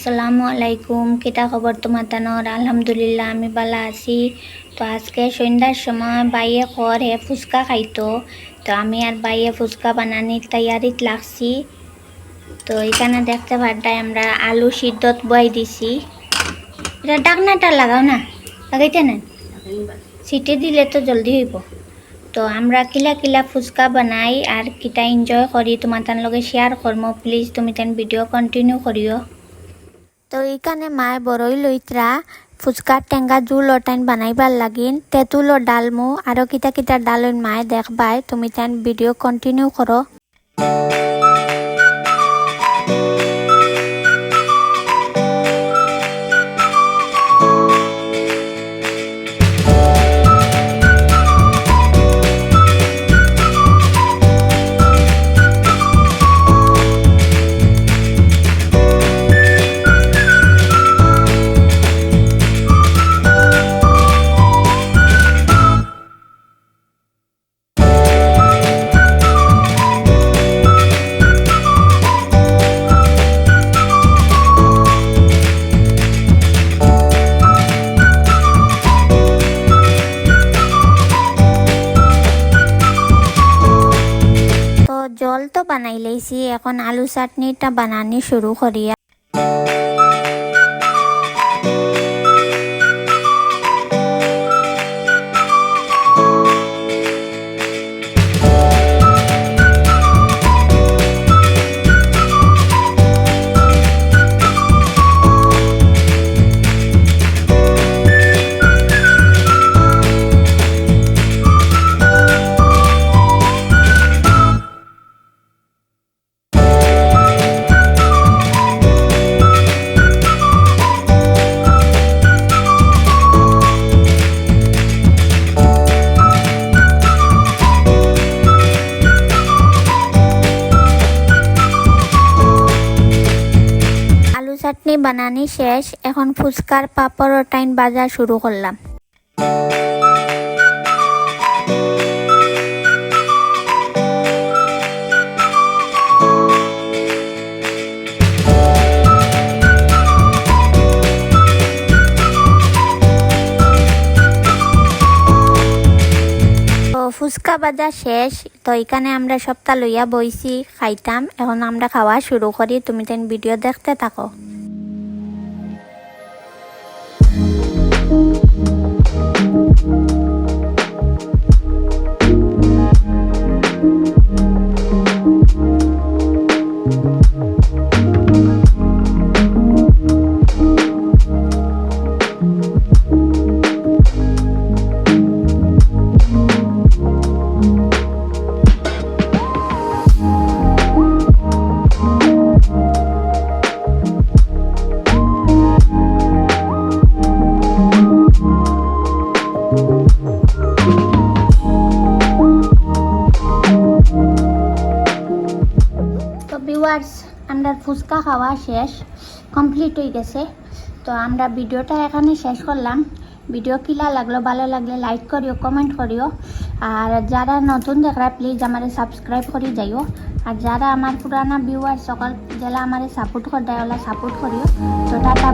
আসসালামু আলাইকুম, কিতা খবর তোমার তানোর? আলহামদুলিল্লাহ আমি ভালো আছি। তো আজকে সন্ধ্যার সময় বাইয়ে খর হে ফুচকা খাইতো, তো আমি আর বাইয়ে ফুচকা বানানির তৈয়ারিত লাগছি। তো এখানে দেখতে পারতাই আমরা আলু সিদ্ধত বই দিছি। এটা ডাকনাটা লাগাও না, লাগাইতে না, সিটি দিলে তো জলদি হইব। তো আমরা কিলা কিলা ফুচকা বানাই আর কিতা এনজয় করি তোমার তার লগে শেয়ার করবো। প্লিজ তুমি তেন ভিডিও কন্টিনিউ করিও। তো এইখানে মায়ে বড়ই লইত্রা ফুচকার টেঙ্গা জুল ওটাইন বানাইবার লাগিন তেঁতুলও ডালমু আরও কিতা কিতা ডালইন মায়ে দেখবাই, তুমি তেন ভিডিও কন্টিনিউ করো। জল তো বানাই লাইছি, এখন আলু চাটনিটা বানানি শুরু করিয়া। চাটনি বানানি শেষ, এখন ফুচকার পাপড় টাইন বাজা শুরু করলাম। ফুচকা বাজা শেষ, তো এখানে আমরা সপ্তাহ লইয়া বইছি খাইতাম। এখন আমরা খাওয়া শুরু করি, তুমি তেন ভিডিও দেখতে থাকো। আমরা ফুচকা খাওয়া শেষ, কমপ্লিট হয়ে গেছে। তো আমরা ভিডিওটা এখানে শেষ করলাম। ভিডিও কিলা লাগলো, ভালো লাগলে লাইক করিও, কমেন্ট করিও। আর যারা নতুন দেখরা প্লিজ আমারে সাবস্ক্রাইব করে যাইও। আর যারা আমার পুরানা ভিউয়ার সকল যারা আমারে সাপোর্ট করে দেয় ওলা সাপোর্ট করিও। তো টাটা।